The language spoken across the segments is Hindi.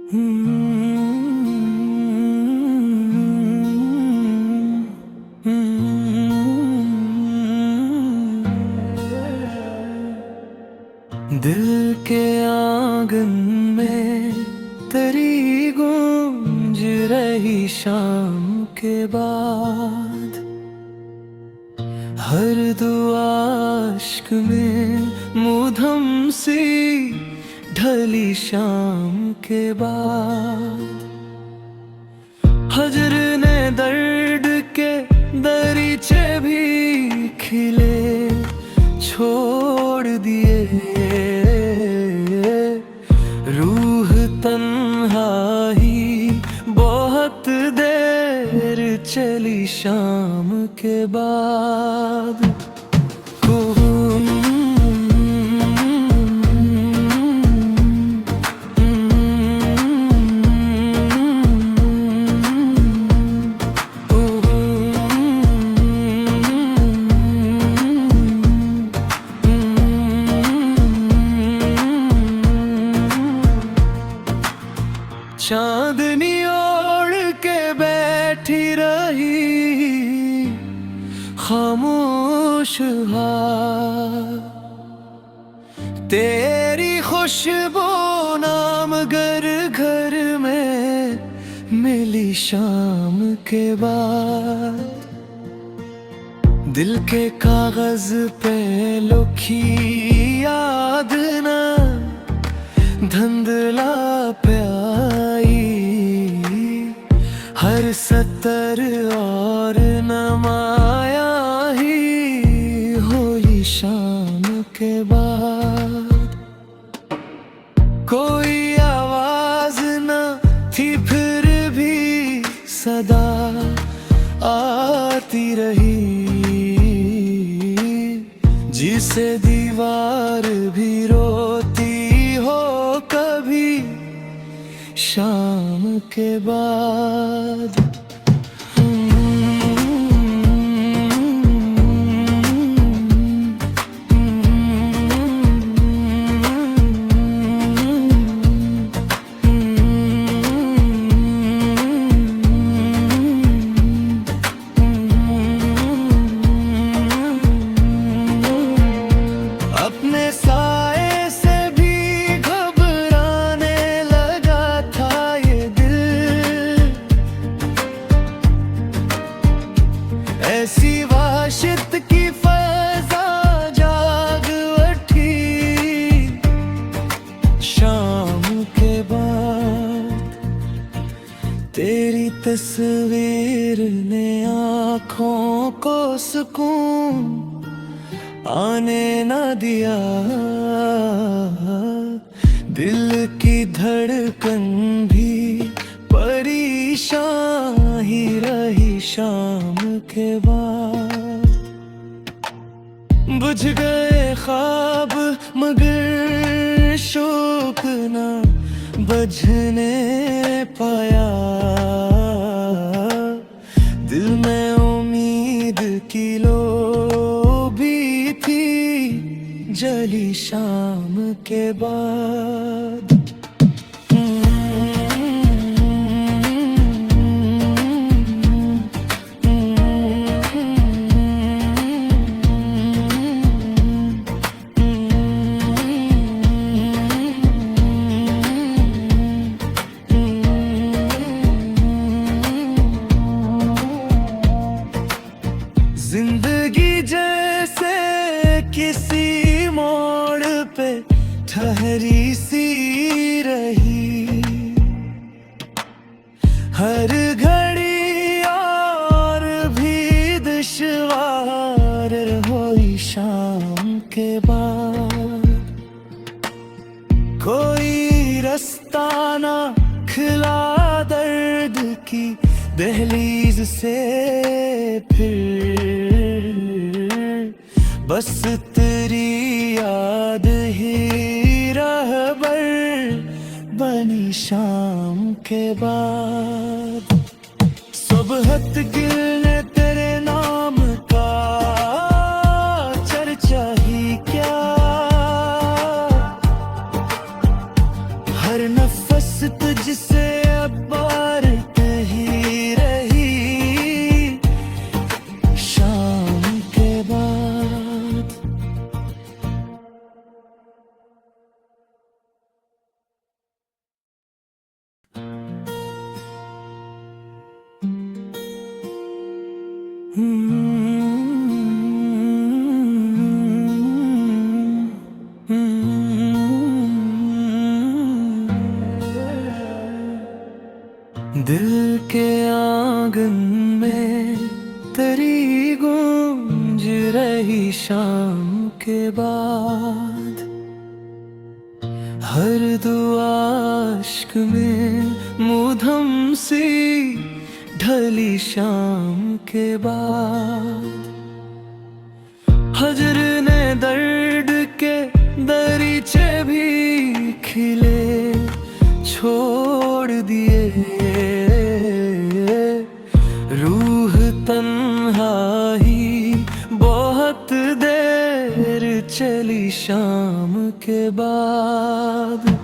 दिल के आंगन में तेरी गूंज रही शाम के बाद, हर दुआ इश्क में मुधम सी ढली शाम के बाद। हजर ने दर्द के दरीचे भी खिले छोड़ दिए, रूह तन्हाई बहुत देर चली शाम के बाद। चांदनी ओढ़ के बैठी रही खामोश हाल, तेरी खुशबू नाम घर घर में मिली शाम के बाद। दिल के कागज पे लिखी याद ना धुंधला पे आई, हर सतर और नमाया ही हुई शाम के बाद। कोई आवाज न थी फिर भी सदा आती रही, जिसे दीवार भी रोती हो कभी शाम के बाद। अपने साए से भी घबराने लगा था ये दिल, ऐसी वाशित की फज़ा जाग उठी शाम के बाद। तेरी तस्वीर ने आँखों को सुकून आने न दिया, दिल की धड़कन भी परेशान ही रही शाम के बाद। बुझ गए ख्वाब मगर शौक न बुझने पाया, दिल में उम्मीद की लो जली शाम के बाद। जिंदगी जैसे किसी मोड़ पे ठहरी सी रही, हर घड़ी और भी दुश्वार हुई शाम के बाद। कोई रास्ता ना खिला दर्द की दहलीज से फिर, बस तेरी याद ही रहबर बनी शाम के बाद। सुबहत गिल ने तेरे नाम का चर्चा ही क्या, हर नफस तुझसे अब बात ही रही शाम के बाद। दिल के आंगन में तेरी गूंज रही शाम के बाद। हर दुआ इश्क में मुधम सी ढली शाम के बाद। हजर ने दर्द के दरीचे भी खिले छोड़ दिए। रूह तन्हाई बहुत देर चली शाम के बाद।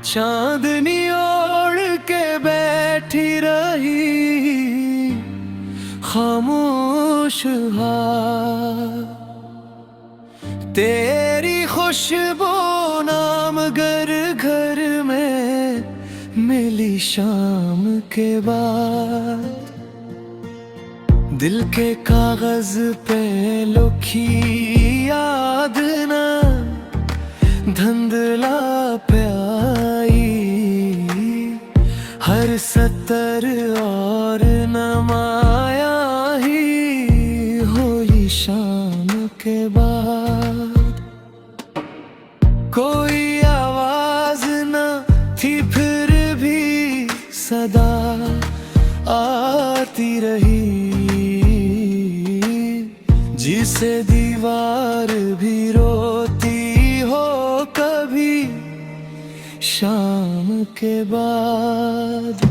चांदनी ओढ़ के बैठी रही खामोश तेरी खुशबू नाम घर घर में मिली शाम के बाद। दिल के कागज पे लिखी याद ना धुंधला पे आई। हर सतर और नमाया ही हुई शाम के बाद। कोई आवाज न थी फिर भी सदा आती रही। जिसे दीवार भी रोती हो कभी शाम के बाद।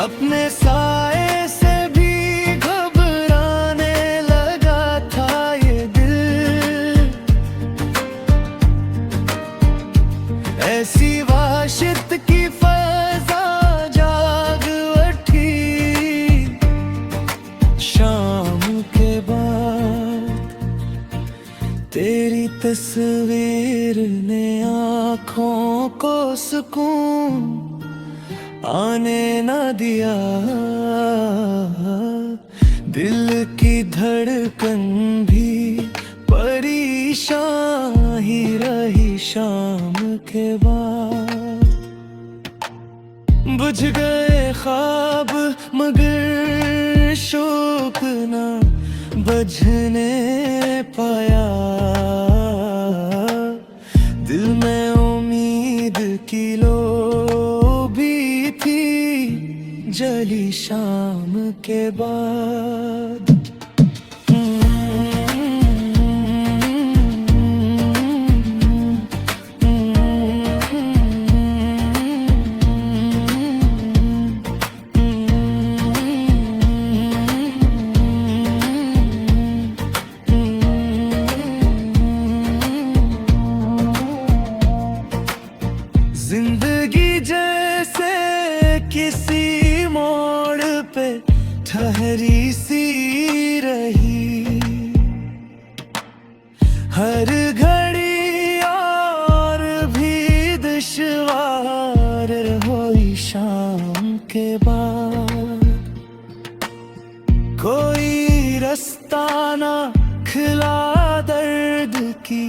अपने साए से भी घबराने लगा था ये दिल। ऐसी वाशित की फज़ा जाग उठी शाम के बाद। तेरी तस्वीर ने आँखों को सुकून आने न दिया। दिल की धड़कन भी परेशान ही रही शाम के बाद। बुझ गए ख्वाब मगर शौक न बुझने पाया। दिल में उम्मीद की लो जली शाम के बाद। जिंदगी जैसे किसी मोड़ पे ठहरी सी रही। हर घड़ी और भी दुश्वार हुई शाम के बाद। कोई रास्ता ना खिला दर्द की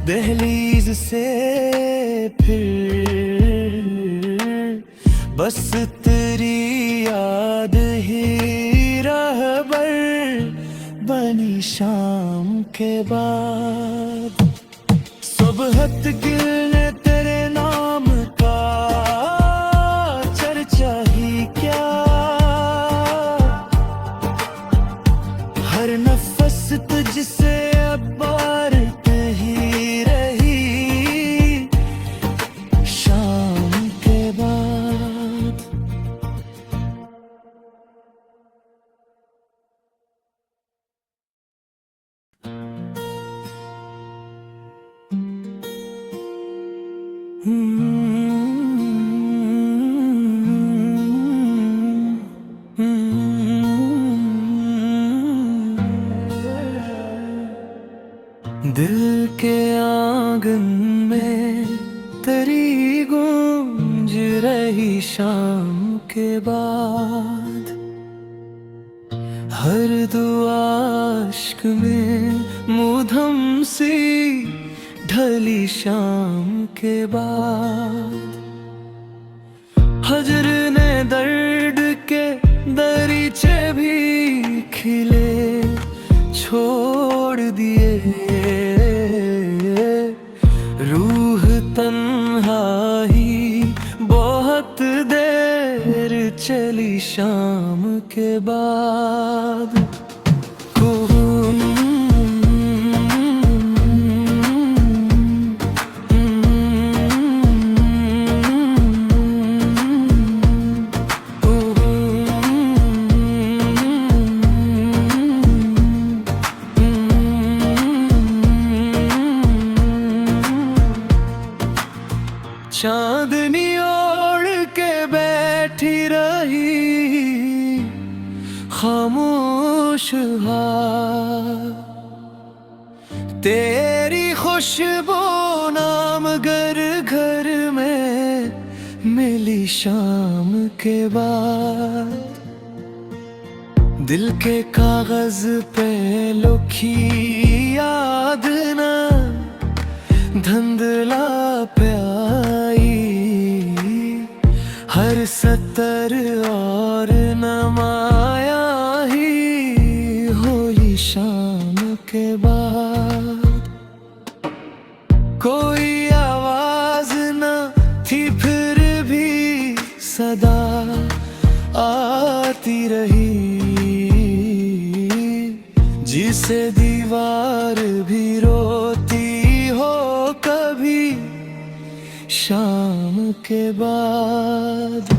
दहलीज से फिर बस तेरी रही रहबर बनी शाम के बाद। सुबहत गिरने तेरे नाम का चर्चा ही क्या, हर नफस तुझसे अब बारत ही रही शाम के बाद। दिल के आंगन में तेरी गूंज रही शाम के बाद, हर दुआ इश्क में मुधम सी ढली शाम के बाद। हजर ने दर्द के दरीचे भी खिले छोड़ दिए, रूह तन्हा ही बहुत देर चली शाम के बाद। चांदनी ओढ़ के बैठी रही खामोश तेरी खुशबू नाम घर घर में मिली शाम के बाद। दिल के कागज पे लिखी याद ना धुंधला प्याई, हर सतर और नमाया ही हुई शाम के बाद। कोई आवाज न थी फिर भी सदा आती रही, जिसे दीवार भी रोती हो कभी शाम के बाद।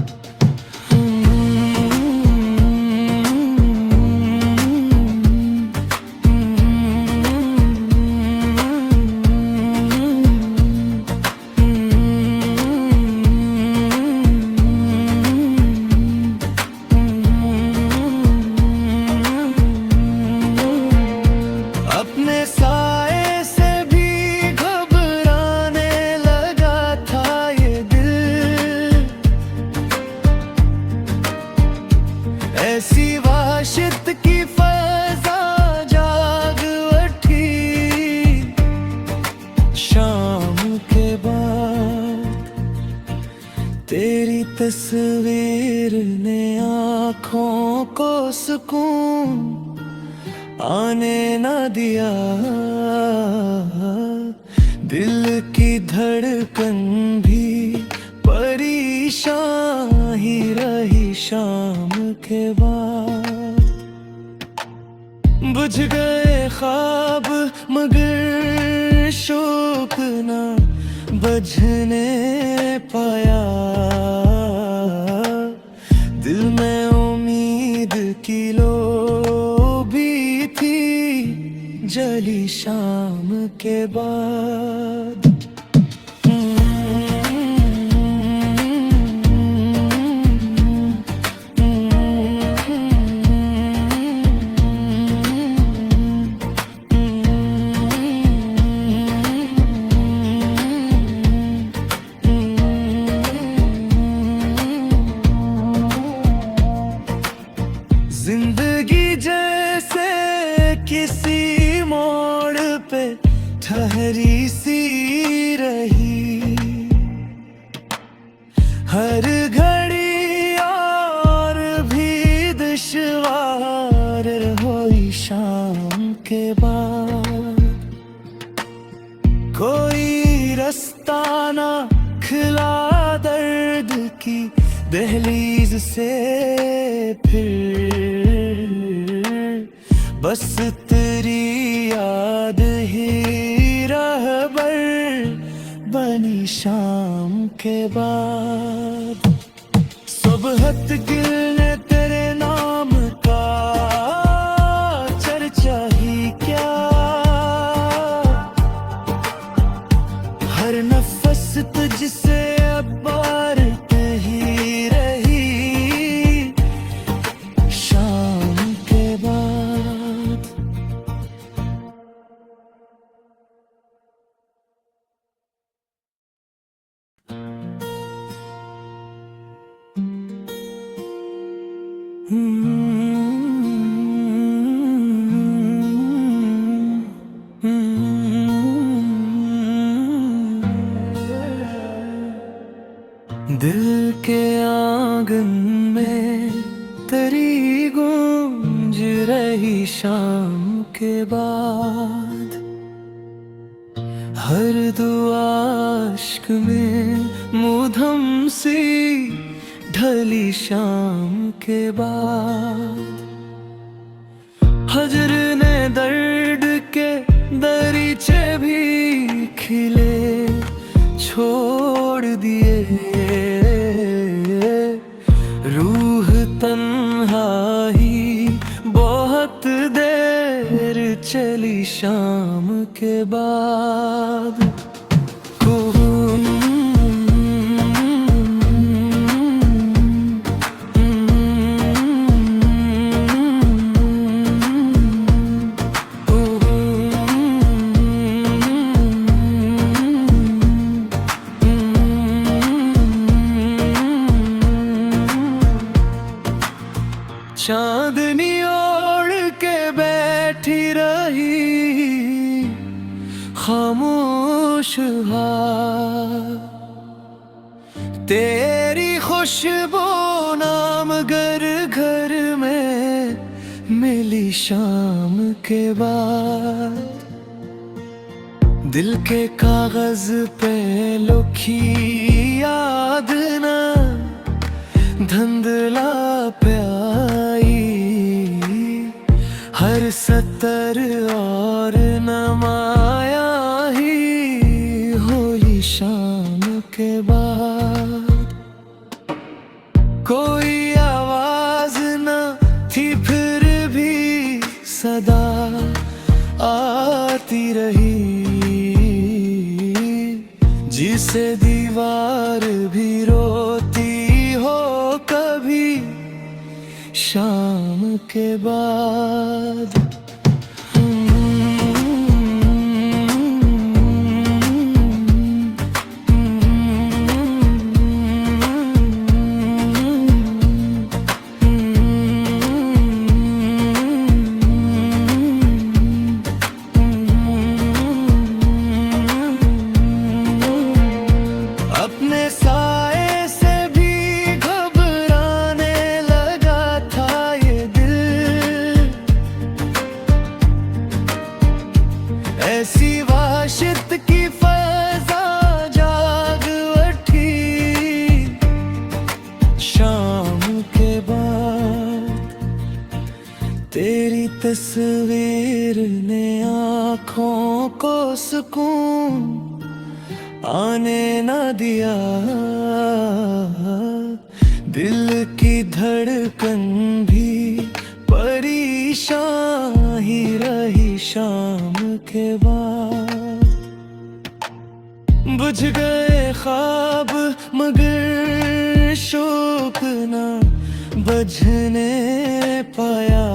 अपने साए से भी घबराने लगा था ये दिल, ऐसी वाशित की फजा जाग उठी शाम के बाद। तेरी तस्वीर ने आँखों को सुकून आने न दिया, दिल की धड़कन भी परेशान ही रही शाम के बाद। बुझ गए ख्वाब मगर शौक न बुझने पाया, दिल में उम्मीद की लो जली शाम के बाद। जिंदगी जैसे किसी मोड़ पे ठहरी सी रही, हर घड़ी और भी ना खिला दर्द की दहलीज से फिर बस तेरी याद ही रहबर बनी शाम के बाद। सुबहत गिल ने तेरे नाम का चर्चा ही क्या, हर नफस तुझसे अब बात ही रही शाम के बाद। दिल के आंगन में तेरी गूंज रही शाम के बाद, हर दुआ इश्क में मुधम सी ढली शाम के बाद। हजर ने दर्द के दरीचे भी खिले छोड़ दिए, रूह तन्हाई बहुत देर चली शाम के बाद। चांदनी ओढ़ के बैठी रही खामोश तेरी खुशबू नाम घर घर में मिली शाम के बाद। दिल के कागज पे लिखी याद ना धुंधला प्याई, हर सतर और नमाया ही होली शाम के बाद। कोई आवाज न थी फिर भी सदा आती रही, जिसे दीवार भी रोती हो कभी शाम के बाद। अपने साए से भी घबराने लगा था ये दिल, ऐसी वाशित की फज़ा जाग उठी शाम के बाद। तेरी तस्वीर ने आँखों को सुकून आने न दिया, दिल की धड़कन भी परेशान ही रही शाम के बाद। बुझ गए ख्वाब मगर शौक न बुझने पाया,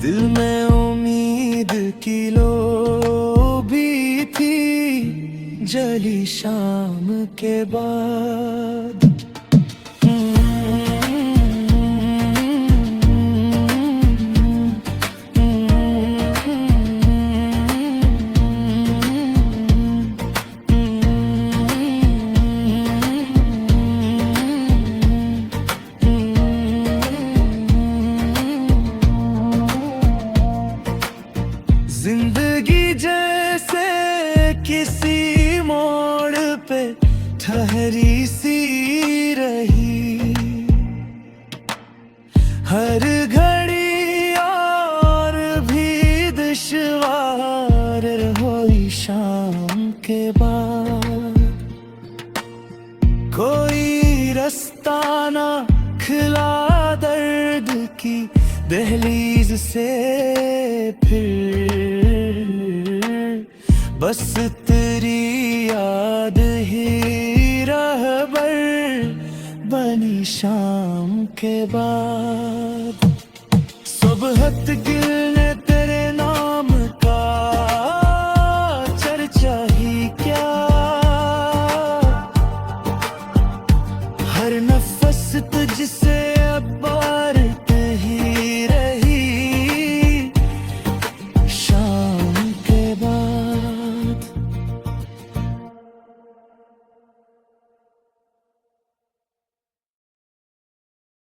दिल में उम्मीद की लो जली शाम के बाद। जिंदगी जैसे किसी पे ठहरी सी रही, हर घड़ी और भी दुश्वार हुई शाम के बाद। कोई रास्ता ना खिला दर्द की दहलीज से, फिर बस तेरी याद ही रहबर बनी शाम के बाद। सुबह गिलने तेरे नाम का चर्चा ही क्या, हर नफस तुझसे